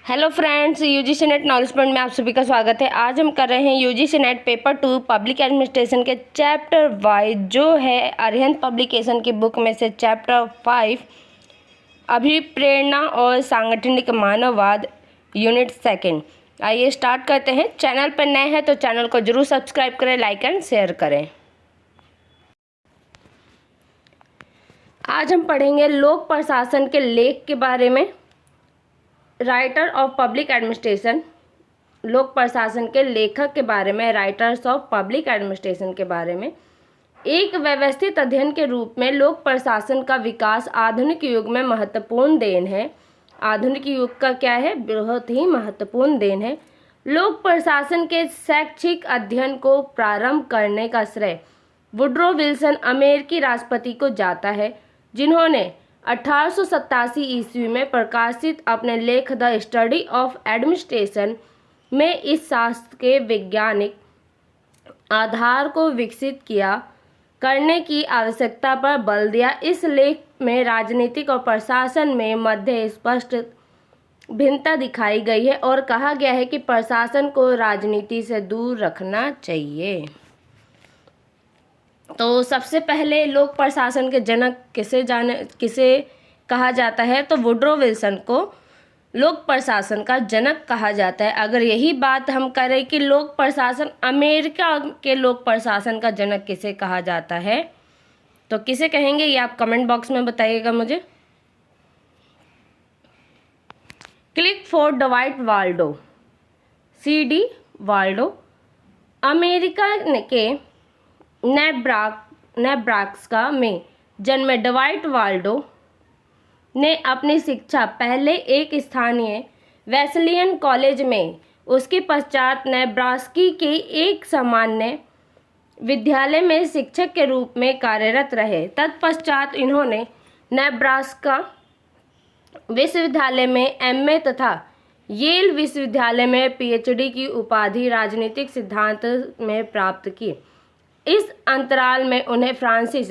Hello friends, UGC net knowledge point में आप सभी का स्वागत है। आज हम कर रहे हैं UGC net paper 2 public administration के चैप्टर वाइज जो है अरिहंत पब्लिकेशन की बुक में से चैप्टर 5 अभिप्रेरणा और सांगठनिक मानववाद यूनिट 2। आइए स्टार्ट करते हैं। चैनल पर नए हैं तो चैनल को जरूर सब्सक्राइब करें, लाइक एंड शेयर करें। आज हम पढ़ेंगे लोक प्रशासन के लेख के बारे में। राइटर ऑफ पब्लिक एडमिनिस्ट्रेशन, लोक प्रशासन के लेखक के बारे में, राइटर्स ऑफ पब्लिक एडमिनिस्ट्रेशन के बारे में। एक व्यवस्थित अध्ययन के रूप में लोक प्रशासन का विकास आधुनिक युग में महत्वपूर्ण देन है। आधुनिक युग का क्या है? बहुत ही महत्वपूर्ण देन है। लोक प्रशासन के शैक्षिक अध्ययन को प्रारंभ करने का श्रेय वुड्रो विल्सन अमेरिकी राष्ट्रपति को जाता है, जिन्होंने 1887 ईस्वी में प्रकाशित अपने लेख द स्टडी ऑफ एडमिनिस्ट्रेशन में इस शास्त्र के वैज्ञानिक आधार को विकसित करने की आवश्यकता पर बल दिया। इस लेख में राजनीतिक और प्रशासन में मध्य स्पष्ट भिन्नता दिखाई गई है और कहा गया है कि प्रशासन को राजनीति से दूर रखना चाहिए। तो सबसे पहले लोक प्रशासन के जनक किसे कहा जाता है? तो वुड्रो विल्सन को लोक प्रशासन का जनक कहा जाता है। अगर यही बात हम करें कि लोक प्रशासन, अमेरिका के लोक प्रशासन का जनक किसे कहा जाता है, तो किसे कहेंगे ये आप कमेंट बॉक्स में बताइएगा मुझे। क्लिकफोर्ड डवाइट वाल्डो, CD वाल्डो, अमेरिका के नेब्रास्का में जन्मे डवाइट वाल्डो ने अपनी शिक्षा पहले एक स्थानीय वेस्लियन कॉलेज में, उसके पश्चात नेब्रास्की के एक सामान्य विद्यालय में शिक्षक के रूप में कार्यरत रहे। तत्पश्चात इन्होंने नेब्रास्का विश्वविद्यालय में MA तथा येल विश्वविद्यालय में PhD की उपाधि राजनीतिक सिद्धांत में प्राप्त की। इस अंतराल में उन्हें फ्रांसिस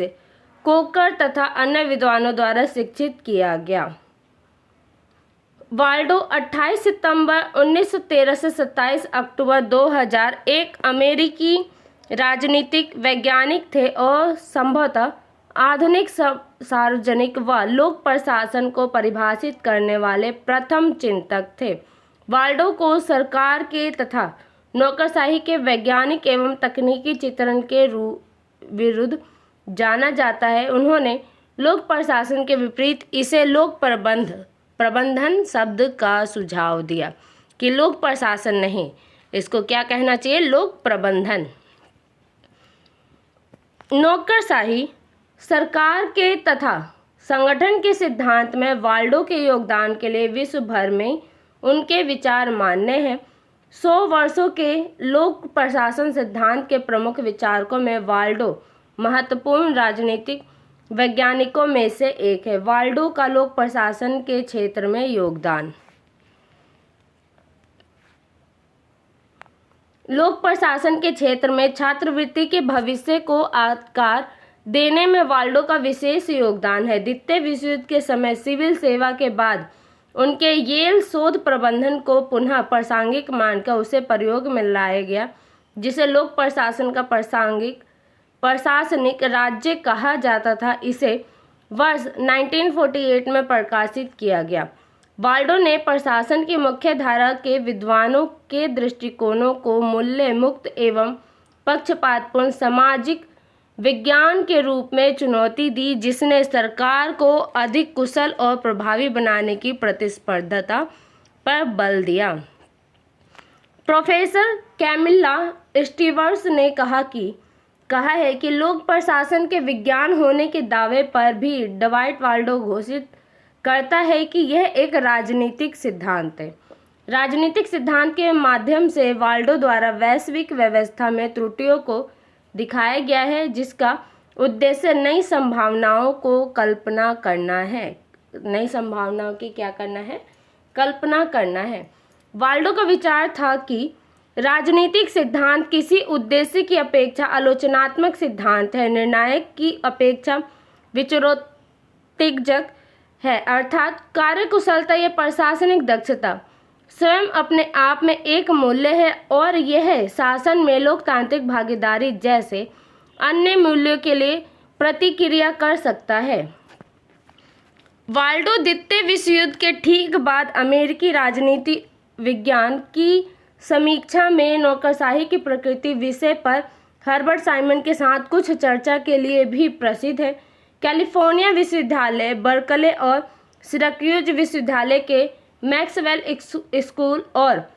कोकर तथा अन्य विद्वानों द्वारा शिक्षित किया गया। वाल्डो 28 सितंबर 1913 से 27 अक्टूबर 2000 एक अमेरिकी राजनीतिक वैज्ञानिक थे और संभवतः आधुनिक सार्वजनिक व लोक प्रशासन को परिभाषित करने वाले प्रथम चिंतक थे। वाल्डो को सरकार के तथा नौकरशाही के वैज्ञानिक एवं तकनीकी चित्रण के विरुद्ध जाना जाता है। उन्होंने लोक प्रशासन के विपरीत इसे लोक प्रबंधन शब्द का सुझाव दिया कि लोक प्रशासन नहीं, इसको क्या कहना चाहिए? लोक प्रबंधन। नौकरशाही, सरकार के तथा संगठन के सिद्धांत में वाल्डो के योगदान के लिए विश्व भर में उनके विचार मान्य हैं। 100 वर्षों के लोक प्रशासन सिद्धांत के प्रमुख विचारकों में वाल्डो महत्वपूर्ण राजनीतिक वैज्ञानिकों में से एक है। वाल्डो का लोक प्रशासन के क्षेत्र में योगदान। लोक प्रशासन के क्षेत्र में छात्रवृत्ति के भविष्य को आकार देने में वाल्डो का विशेष योगदान है। द्वितीय विश्व युद्ध के समय सिविल सेवा के बाद उनके येल शोध प्रबंधन को पुनः प्रासंगिक मानकर उसे प्रयोग में लाया गया, जिसे लोक प्रशासन का प्रशासनिक राज्य कहा जाता था। इसे वर्ष 1948 में प्रकाशित किया गया। वाल्डो ने प्रशासन की मुख्य धारा के विद्वानों के दृष्टिकोणों को मूल्य मुक्त एवं पक्षपातपूर्ण सामाजिक विज्ञान के रूप में चुनौती दी, जिसने सरकार को अधिक कुशल और प्रभावी बनाने की प्रतिस्पर्धा पर बल दिया। प्रोफेसर कैमिला स्टीवर्स ने कहा है कि लोक प्रशासन के विज्ञान होने के दावे पर भी डवाइट वाल्डो घोषित करता है कि यह एक राजनीतिक सिद्धांत है। राजनीतिक सिद्धांत के माध्यम से वाल्डो द्वारा वैश्विक व्यवस्था में त्रुटियों को दिखाया गया है, जिसका उद्देश्य नई संभावनाओं को कल्पना करना है। नई संभावनाओं की क्या करना है? कल्पना करना है। वाल्डो का विचार था कि राजनीतिक सिद्धांत किसी उद्देश्य की अपेक्षा आलोचनात्मक सिद्धांत है, निर्णायक की अपेक्षा विचारोत्तेजक है, अर्थात कार्यकुशलता या प्रशासनिक दक्षता स्वयं अपने आप में एक मूल्य है और यह शासन में लोकतांत्रिक भागीदारी जैसे अन्य मूल्यों के लिए प्रतिक्रिया कर सकता है। वाल्डो द्वितीय विश्व युद्ध के ठीक बाद अमेरिकी राजनीति विज्ञान की समीक्षा में नौकरशाही की प्रकृति विषय पर हर्बर्ट साइमन के साथ कुछ चर्चा के लिए भी प्रसिद्ध है। कैलिफोर्निया विश्वविद्यालय, बर्कले और सिराक्यूज विश्वविद्यालय के मैक्सवेल स्कूल और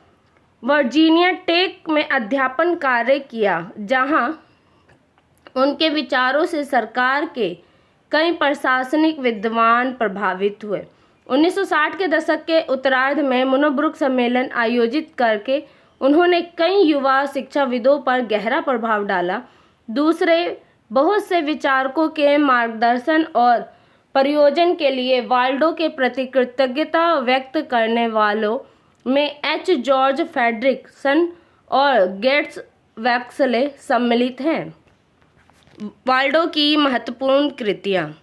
वर्जीनिया टेक में अध्यापन कार्य किया, जहां उनके विचारों से सरकार के कई प्रशासनिक विद्वान प्रभावित हुए। 1960 के दशक के उत्तरार्ध में मुनोब्रुक सम्मेलन आयोजित करके उन्होंने कई युवा शिक्षाविदों पर गहरा प्रभाव डाला। दूसरे बहुत से विचारकों के मार्गदर्शन और प्रयोजन के लिए वाल्डो के प्रति कृतज्ञता व्यक्त करने वालों में एच. जॉर्ज फ्रेडरिकसन और गेट्स वैक्सले सम्मिलित हैं। वाल्डो की महत्वपूर्ण कृतियाँ: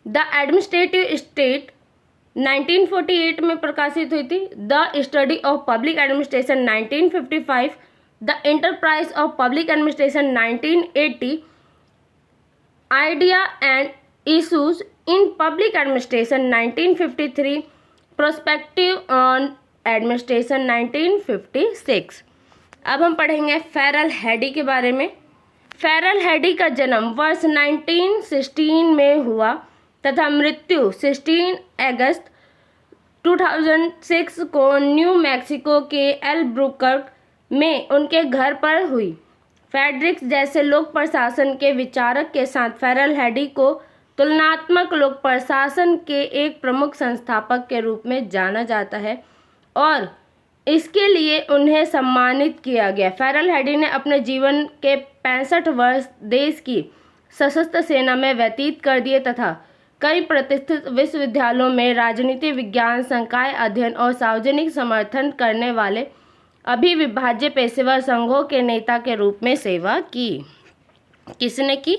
द एडमिनिस्ट्रेटिव स्टेट 1948 में प्रकाशित हुई थी, the study of public administration 1955, the enterprise of public administration 1980, idea and issues in public administration 1953, prospective on administration 1956। अब हम पढ़ेंगे फेरल हैडी के बारे में। फेरल हैडी का जन्म वर्ष 1916 में हुआ तथा मृत्यु 16 अगस्त 2006 को न्यू मैक्सिको के एल्बुकर्क में उनके घर पर हुई। फ्रेडरिक्स जैसे लोक प्रशासन के विचारक के साथ फेरल हैडी को तुलनात्मक लोक प्रशासन के एक प्रमुख संस्थापक के रूप में जाना जाता है और इसके लिए उन्हें सम्मानित किया गया। फेरल हैडी ने अपने जीवन के 65 वर्ष देश की सशस्त्र सेना में व्यतीत कर दिए तथा कई प्रतिष्ठित विश्वविद्यालयों में राजनीति विज्ञान, संकाय अध्ययन और सार्वजनिक समर्थन करने वाले अभिविभाज्य पेशेवर संघों के नेता के रूप में सेवा की। किसने की?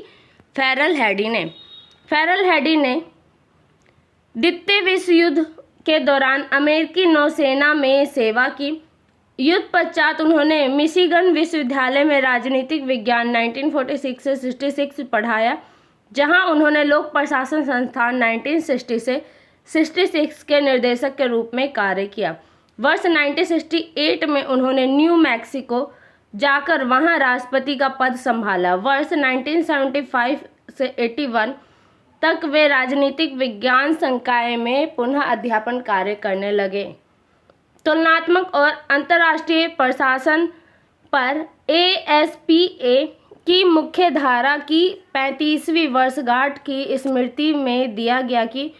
फेरल हैडी ने। फेरल हैडी ने द्वितीय विश्व युद्ध के दौरान अमेरिकी नौसेना में सेवा की। युद्ध पश्चात उन्होंने मिशिगन विश्वविद्यालय में राजनीतिक विज्ञान 1946 से 66 पढ़ाया, जहां उन्होंने लोक प्रशासन संस्थान 1960 से 66 के निर्देशक के रूप में कार्य किया। वर्ष 1968 में उन्होंने न्यू मैक्सिको जाकर वहां राष्ट्रपति का पद संभाला। वर्ष 1975 से 81 तक वे राजनीतिक विज्ञान संकाय में पुनः अध्यापन कार्य करने लगे। तुलनात्मक और अंतर्राष्ट्रीय प्रशासन पर ASPA की मुख्य धारा की 35वीं वर्षगांठ की स्मृति में दिया गया कि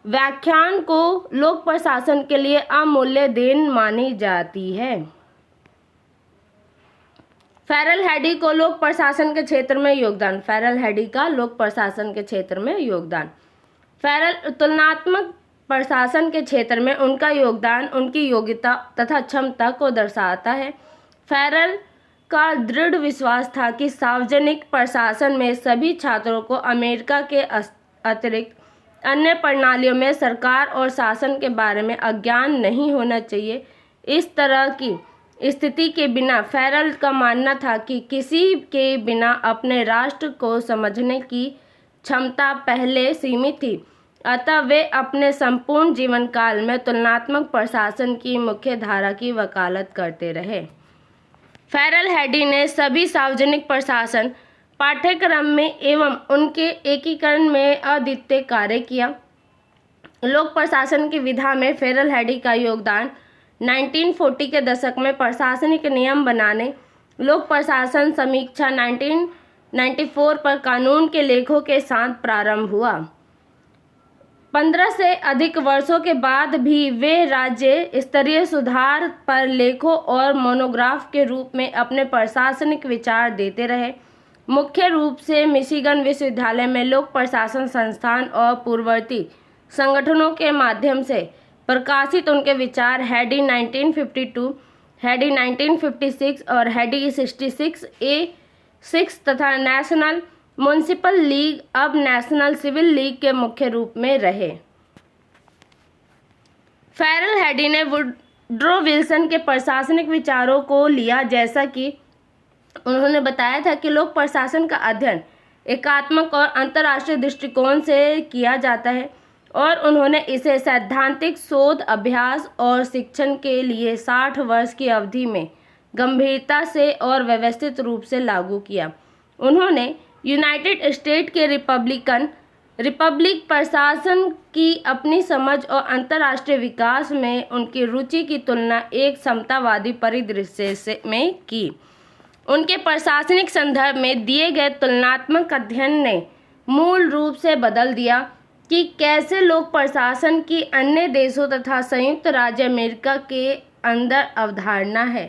व्याख्यान को लोक प्रशासन के लिए अमूल्य देन मानी जाती है। फेरल हैडी को लोक प्रशासन के क्षेत्र में योगदान। फेरल हैडी का लोक प्रशासन के क्षेत्र में योगदान। फेरल तुलनात्मक प्रशासन के क्षेत्र में उनका योगदान उनकी योग्यता तथा क्षमता को दर्शाता है। फेरल का दृढ़ विश्वास था कि सार्वजनिक प्रशासन में सभी छात्रों को अमेरिका के अतिरिक्त अन्य प्रणालियों में सरकार और शासन के बारे में अज्ञान नहीं होना चाहिए। इस तरह की स्थिति के बिना फेरल का मानना था कि किसी के बिना अपने राष्ट्र को समझने की क्षमता पहले सीमित थी, अतः वे अपने संपूर्ण जीवन काल में तुलनात्मक प्रशासन की मुख्य धारा की वकालत करते रहे। फेरल हैडी ने सभी सार्वजनिक प्रशासन पाठ्यक्रम में एवं उनके एकीकरण में अद्वितीय कार्य किया। लोक प्रशासन की विधा में फेरल हैडी का योगदान 1940 के दशक में प्रशासनिक नियम बनाने, लोक प्रशासन समीक्षा 1994 पर कानून के लेखों के साथ प्रारंभ हुआ। 15 से अधिक वर्षों के बाद भी वे राज्य स्तरीय सुधार पर लेखों और मोनोग्राफ के रूप में अपने प्रशासनिक विचार देते रहे। मुख्य रूप से मिशिगन विश्वविद्यालय में लोक प्रशासन संस्थान और पूर्ववर्ती संगठनों के माध्यम से प्रकाशित उनके विचार हैडी 1952, हैडी 1956 और हैडी 66A6 तथा नेशनल म्युनिसिपल लीग अब नेशनल सिविल लीग के मुख्य रूप में रहे। फेरल हैडी ने वुड्रो विल्सन के प्रशासनिक विचारों को लिया, जैसा कि उन्होंने बताया था कि लोक प्रशासन का अध्ययन एकात्मक और अंतर्राष्ट्रीय दृष्टिकोण से किया जाता है, और उन्होंने इसे सैद्धांतिक शोध, अभ्यास और शिक्षण के लिए 60 वर्ष की अवधि में गंभीरता से और व्यवस्थित रूप से लागू किया। उन्होंने यूनाइटेड स्टेट के रिपब्लिक प्रशासन की अपनी समझ और अंतर्राष्ट्रीय विकास में उनकी रुचि की तुलना एक समतावादी परिदृश्य में की। उनके प्रशासनिक संदर्भ में दिए गए तुलनात्मक अध्ययन ने मूल रूप से बदल दिया कि कैसे लोक प्रशासन की अन्य देशों तथा संयुक्त राज्य अमेरिका के अंदर अवधारणा है।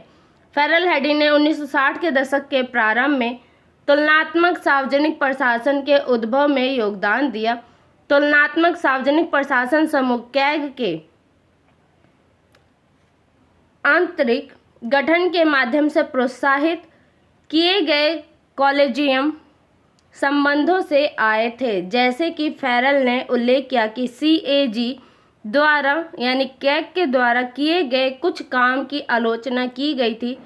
फेरल हैडी ने 1960 के दशक के प्रारंभ में तुलनात्मक सार्वजनिक प्रशासन के उद्भव में योगदान दिया। तुलनात्मक सार्वजनिक प्रशासन समूह कैग के आंतरिक गठन के माध्यम से प्रोत्साहित किए गए कॉलेजियम संबंधों से आए थे, जैसे कि फेरल ने उल्लेख किया कि CAG द्वारा यानी कैग के द्वारा किए गए कुछ काम की आलोचना की गई थी,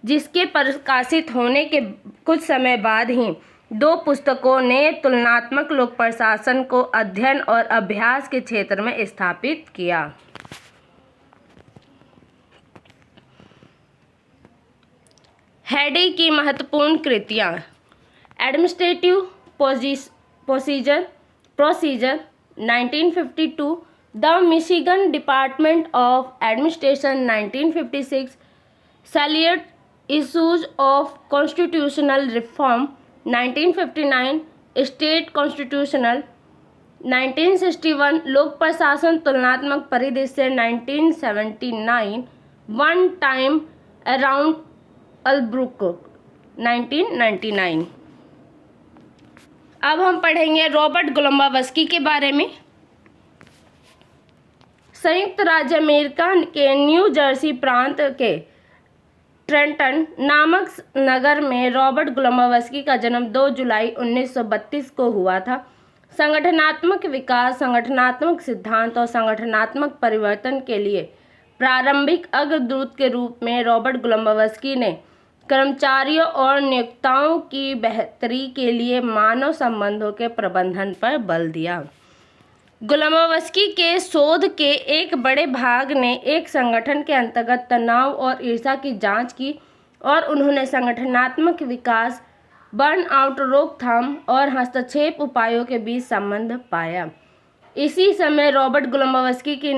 जिसके प्रकाशित होने के कुछ समय बाद ही 2 पुस्तकों ने तुलनात्मक लोक प्रशासन को अध्ययन और अभ्यास के क्षेत्र में स्थापित किया। हैडी की महत्वपूर्ण कृतियाँ: administrative procedure 1952, the Michigan department of administration 1956, salient issues of constitutional reform 1959, state constitutional 1961, लोक प्रशासन तुलनात्मक परिदृश्य 1979, वन टाइम अराउंड अल्ब्रुक 1999। अब हम पढ़ेंगे रॉबर्ट गोलम्बावस्की के बारे में। संयुक्त राज्य अमेरिका के न्यू जर्सी प्रांत के ट्रेंटन नामक नगर में रॉबर्ट गोलम्बावस्की का जन्म 2 जुलाई 1932 को हुआ था। संगठनात्मक विकास, संगठनात्मक सिद्धांत और संगठनात्मक परिवर्तन के लिए प्रारंभिक अग्रदूत के रूप में रॉबर्ट गोलम्बावस्की ने कर्मचारियों और नियोक्ताओं की बेहतरी के लिए मानव संबंधों के प्रबंधन पर बल दिया। गोलम्बावस्की के शोध के एक बड़े भाग ने एक संगठन के अंतर्गत तनाव और ईर्ष्या की जांच की, और उन्होंने संगठनात्मक विकास, बर्नआउट रोकथाम और हस्तक्षेप उपायों के बीच संबंध पाया। इसी समय रॉबर्ट गोलम्बावस्की की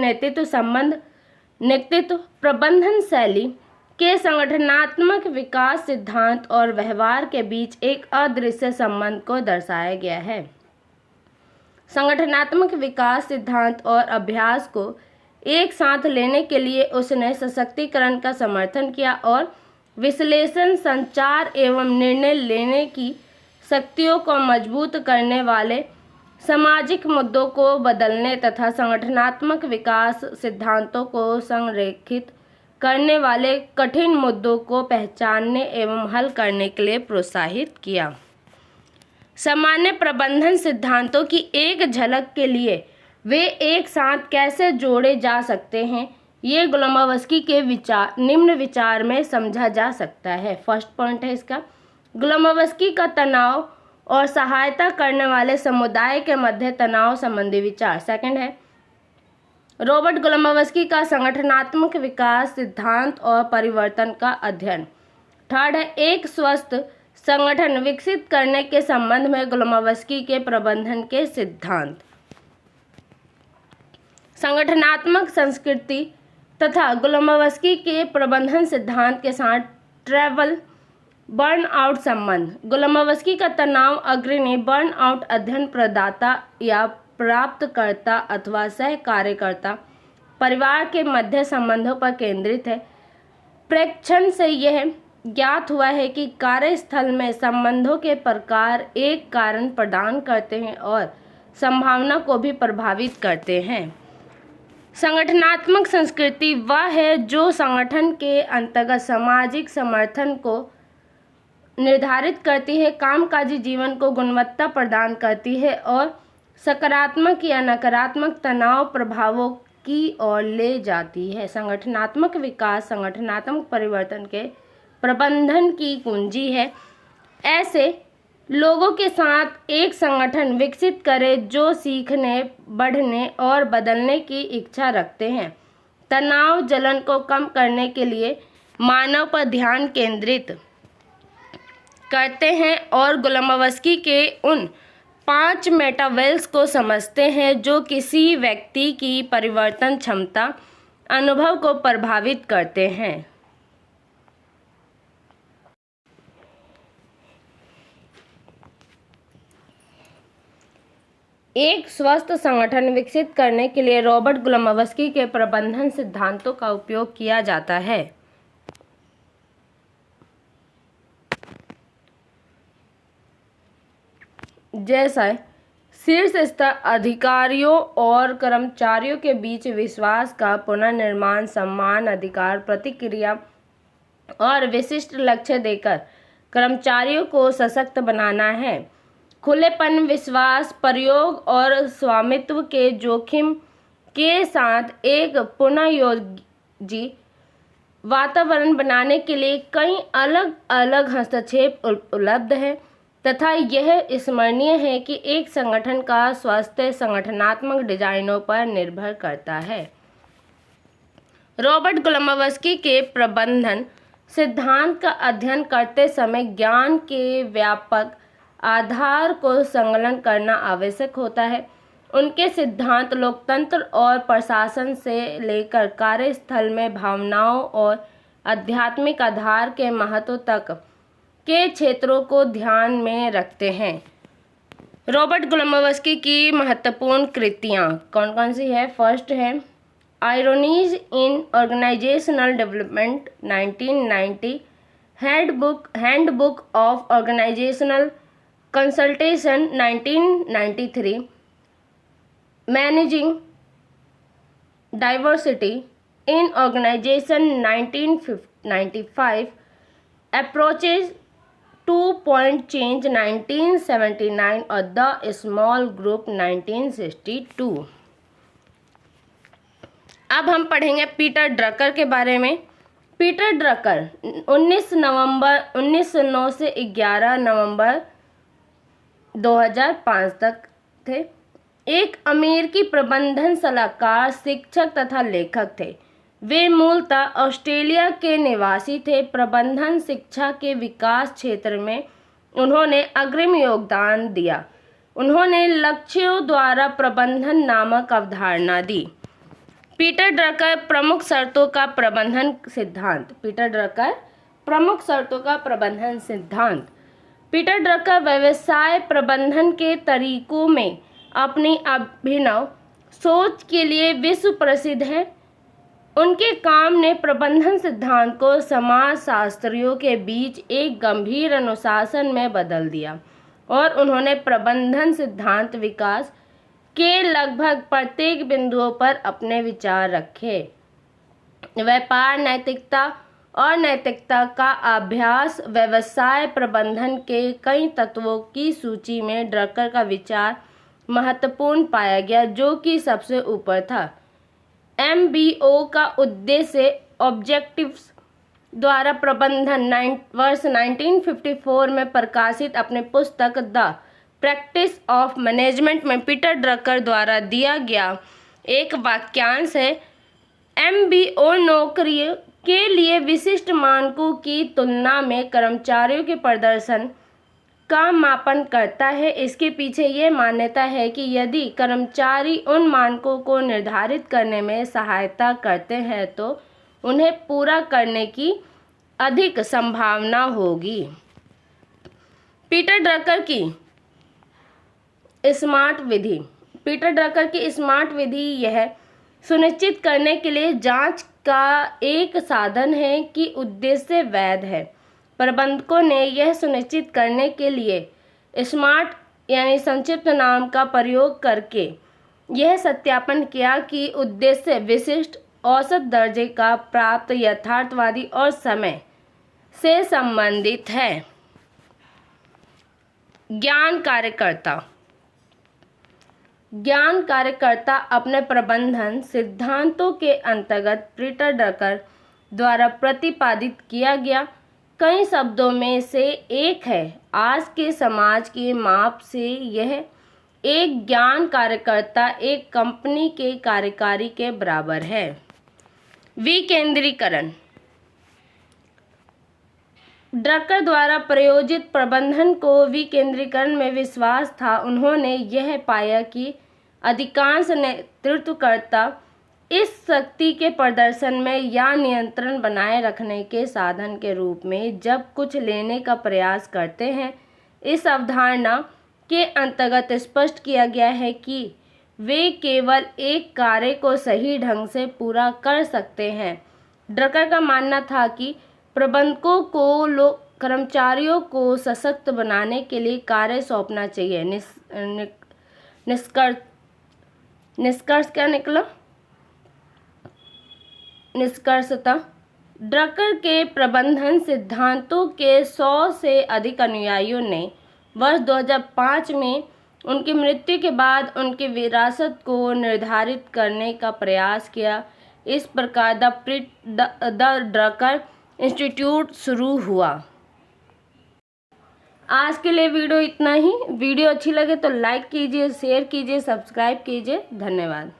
नेतृत्व प्रबंधन शैली के संगठनात्मक विकास सिद्धांत और व्यवहार के बीच एक अदृश्य संबंध को दर्शाया गया है। संगठनात्मक विकास सिद्धांत और अभ्यास को एक साथ लेने के लिए उसने सशक्तिकरण का समर्थन किया और विश्लेषण, संचार एवं निर्णय लेने की शक्तियों को मजबूत करने वाले सामाजिक मुद्दों को बदलने तथा संगठनात्मक विकास सिद्धांतों को संरेखित करने वाले कठिन मुद्दों को पहचानने एवं हल करने के लिए प्रोत्साहित किया। सामान्य प्रबंधन सिद्धांतों की एक झलक के लिए वे एक साथ कैसे जोड़े जा सकते हैं, ये गोलम्बावस्की के निम्न विचार में समझा जा सकता है। फर्स्ट पॉइंट है इसका, गोलम्बावस्की का तनाव और सहायता करने वाले समुदाय के मध्य तनाव संबंधी विचार। सेकंड है रॉबर्ट गोलम्बावस्की का संगठनात्मक विकास सिद्धांत और परिवर्तन का अध्ययन। थर्ड है एक स्वस्थ संगठन विकसित करने के संबंध में गोलम्बावस्की के प्रबंधन के सिद्धांत। संगठनात्मक संस्कृति तथा गोलम्बावस्की के प्रबंधन सिद्धांत के साथ ट्रैवल बर्नआउट संबंध। गोलम्बावस्की का तनाव अग्रणी बर्नआउट अध्ययन प्रदाता या प्राप्तकर्ता अथवा सहकार्यकर्ता परिवार के मध्य संबंधों पर केंद्रित है। प्रेक्षण से यह ज्ञात हुआ है कि कार्यस्थल में संबंधों के प्रकार एक कारण प्रदान करते हैं और संभावना को भी प्रभावित करते हैं। संगठनात्मक संस्कृति वह है जो संगठन के अंतर्गत सामाजिक समर्थन को निर्धारित करती है, कामकाजी जीवन को गुणवत्ता प्रदान करती है और सकारात्मक या नकारात्मक तनाव प्रभावों की ओर ले जाती है। संगठनात्मक विकास संगठनात्मक परिवर्तन के प्रबंधन की कुंजी है। ऐसे लोगों के साथ एक संगठन विकसित करें जो सीखने, बढ़ने और बदलने की इच्छा रखते हैं, तनाव जलन को कम करने के लिए मानव पर ध्यान केंद्रित करते हैं और गोलेमोवस्की के उन 5 मेटावेल्स को समझते हैं जो किसी व्यक्ति की परिवर्तन क्षमता अनुभव को प्रभावित करते हैं। एक स्वस्थ संगठन विकसित करने के लिए रॉबर्ट गोलेमोवस्की के प्रबंधन सिद्धांतों का उपयोग किया जाता है। जैसा शीर्ष स्तर अधिकारियों और कर्मचारियों के बीच विश्वास का पुनर्निर्माण, सम्मान, अधिकार, प्रतिक्रिया और विशिष्ट लक्ष्य देकर कर्मचारियों को सशक्त बनाना है। खुलेपन, विश्वास, प्रयोग और स्वामित्व के जोखिम के साथ एक पुनर्योजी वातावरण बनाने के लिए कई अलग अलग हस्तक्षेप उपलब्ध हैं तथा यह स्मरणीय है कि एक संगठन का स्वास्थ्य संगठनात्मक डिजाइनों पर निर्भर करता है। रॉबर्ट गोलेमोवस्की के प्रबंधन सिद्धांत का अध्ययन करते समय ज्ञान के व्यापक आधार को संलग्न करना आवश्यक होता है। उनके सिद्धांत लोकतंत्र और प्रशासन से लेकर कार्यस्थल में भावनाओं और आध्यात्मिक आधार के महत्व तक के क्षेत्रों को ध्यान में रखते हैं। रॉबर्ट गोलेमोवस्की की महत्वपूर्ण कृतियाँ कौन कौन सी है? फर्स्ट है ironies in organizational development 1990, handbook of organizational consultation 1993, managing diversity in organization 1995, approaches to point change 1979 और द स्मॉल ग्रुप 1962। अब हम पढ़ेंगे पीटर ड्रकर के बारे में। पीटर ड्रकर 1909 से 11 नवंबर 2005 तक थे। एक अमेरिकी प्रबंधन सलाहकार, शिक्षक तथा लेखक थे। वे मूलतः ऑस्ट्रेलिया के निवासी थे। प्रबंधन शिक्षा के विकास क्षेत्र में उन्होंने अग्रिम योगदान दिया। उन्होंने लक्ष्यों द्वारा प्रबंधन नामक अवधारणा दी। पीटर ड्रकर प्रमुख शर्तों का प्रबंधन सिद्धांत। पीटर ड्रकर प्रमुख शर्तों का प्रबंधन सिद्धांत। पीटर ड्रकर व्यवसाय प्रबंधन के तरीकों में अपनी अभिनव सोच के लिए विश्व प्रसिद्ध हैं। उनके काम ने प्रबंधन सिद्धांत को समाजशास्त्रियों के बीच एक गंभीर अनुशासन में बदल दिया और उन्होंने प्रबंधन सिद्धांत विकास के लगभग प्रत्येक बिंदुओं पर अपने विचार रखे। व्यापार नैतिकता और नैतिकता का अभ्यास व्यवसाय प्रबंधन के कई तत्वों की सूची में ड्रकर का विचार महत्वपूर्ण पाया गया, जो कि सबसे ऊपर था। MBO का उद्देश्य ऑब्जेक्टिव्स द्वारा प्रबंधन वर्ष 1954 में प्रकाशित अपने पुस्तक द प्रैक्टिस ऑफ मैनेजमेंट में पीटर ड्रकर द्वारा दिया गया एक वाक्यांश है। MBO नौकरी के लिए विशिष्ट मानकों की तुलना में कर्मचारियों के प्रदर्शन का मापन करता है। इसके पीछे यह मान्यता है कि यदि कर्मचारी उन मानकों को निर्धारित करने में सहायता करते हैं तो उन्हें पूरा करने की अधिक संभावना होगी। पीटर ड्रकर की स्मार्ट विधि। पीटर ड्रकर की स्मार्ट विधि यह सुनिश्चित करने के लिए जांच का एक साधन है कि उद्देश्य वैध है। प्रबंधकों ने यह सुनिश्चित करने के लिए स्मार्ट यानी संक्षिप्त नाम का प्रयोग करके यह सत्यापन किया कि उद्देश्य विशिष्ट, औसत दर्जे का, प्राप्त, यथार्थवादी और समय से संबंधित है। ज्ञान कार्यकर्ता। ज्ञान कार्यकर्ता अपने प्रबंधन सिद्धांतों के अंतर्गत पीटर ड्रकर द्वारा प्रतिपादित किया गया कई शब्दों में से एक है। आज के समाज के माप से यह एक ज्ञान कार्यकर्ता एक कंपनी के कार्यकारी के बराबर है। विकेंद्रीकरण। ड्रकर द्वारा प्रयोजित प्रबंधन को विकेंद्रीकरण में विश्वास था। उन्होंने यह पाया कि अधिकांश नेतृत्वकर्ता इस शक्ति के प्रदर्शन में या नियंत्रण बनाए रखने के साधन के रूप में जब कुछ लेने का प्रयास करते हैं। इस अवधारणा के अंतर्गत स्पष्ट किया गया है कि वे केवल एक कार्य को सही ढंग से पूरा कर सकते हैं। ड्रकर का मानना था कि प्रबंधकों को कर्मचारियों को सशक्त बनाने के लिए कार्य सौंपना चाहिए। निष्कर्ष क्या निकला? निष्कर्षतः ड्रकर के प्रबंधन सिद्धांतों के 100 से अधिक अनुयायियों ने वर्ष 2005 में उनकी मृत्यु के बाद उनकी विरासत को निर्धारित करने का प्रयास किया। इस प्रकार द ड्रकर इंस्टीट्यूट शुरू हुआ। आज के लिए वीडियो इतना ही। वीडियो अच्छी लगे तो लाइक कीजिए, शेयर कीजिए, सब्सक्राइब कीजिए। धन्यवाद।